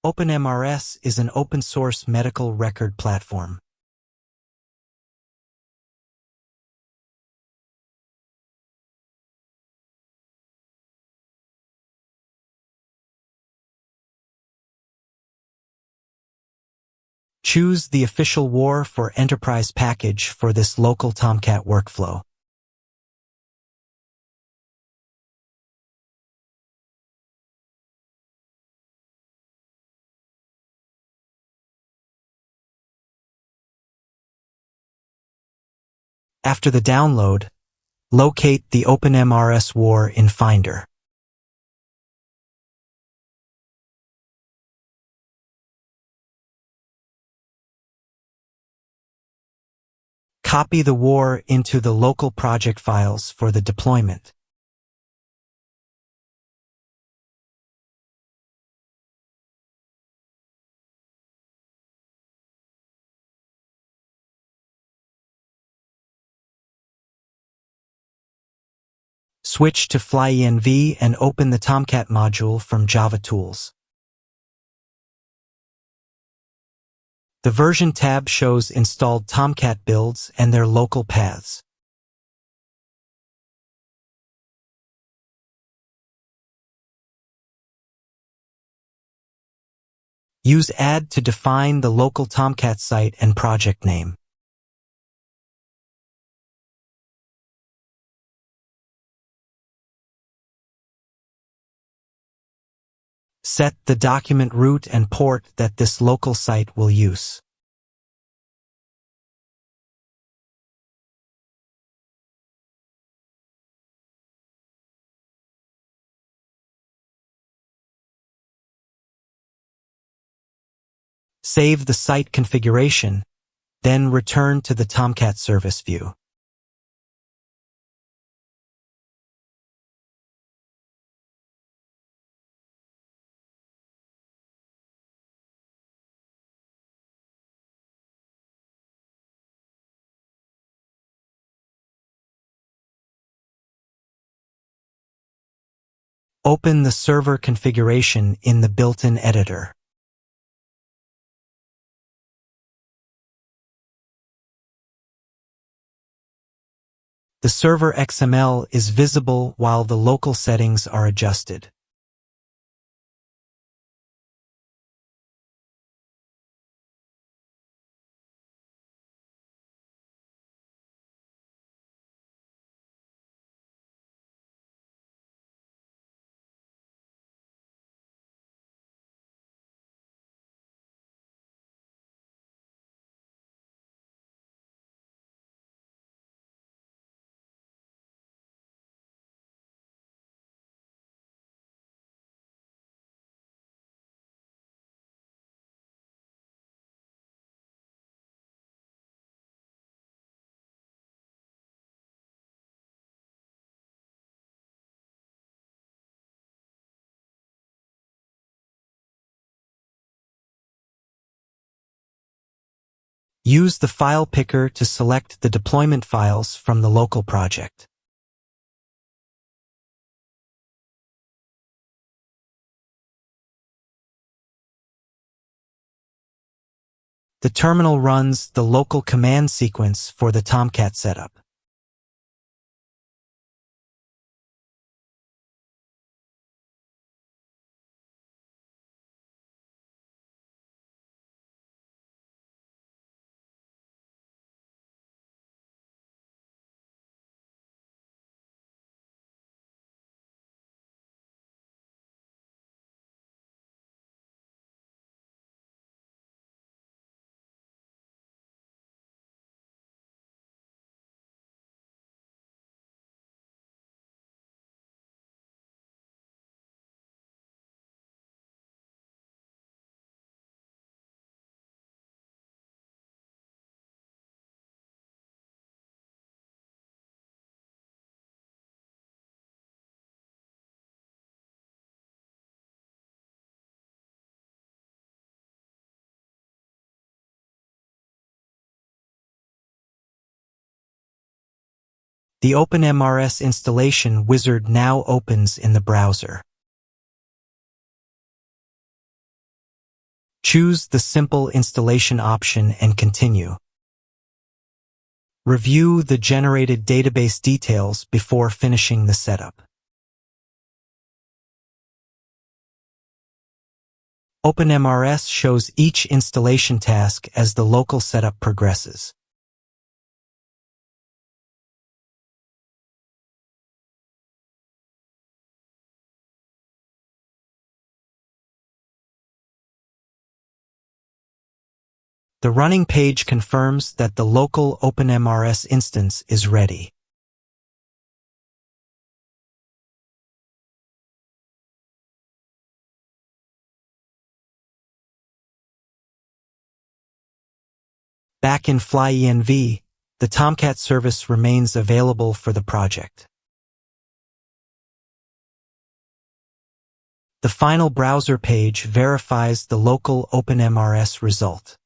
OpenMRS is an open-source medical record platform. Choose the official WAR for Enterprise package for this local Tomcat workflow. After the download, locate the OpenMRS WAR in Finder. Copy the WAR into the local project files for the deployment. Switch to FlyEnv and open the Tomcat module from Java Tools. The version tab shows installed Tomcat builds and their local paths. Use add to define the local Tomcat site and project name. Set the document root and port that this local site will use. Save the site configuration, then return to the Tomcat service view. Open the server configuration in the built-in editor. The server XML is visible while the local settings are adjusted. Use the file picker to select the deployment files from the local project. The terminal runs the local command sequence for the Tomcat setup. The OpenMRS installation wizard now opens in the browser. Choose the Simple Installation option and continue. Review the generated database details before finishing the setup. OpenMRS shows each installation task as the local setup progresses. The running page confirms that the local OpenMRS instance is ready. Back in FlyEnv, the Tomcat service remains available for the project. The final browser page verifies the local OpenMRS result.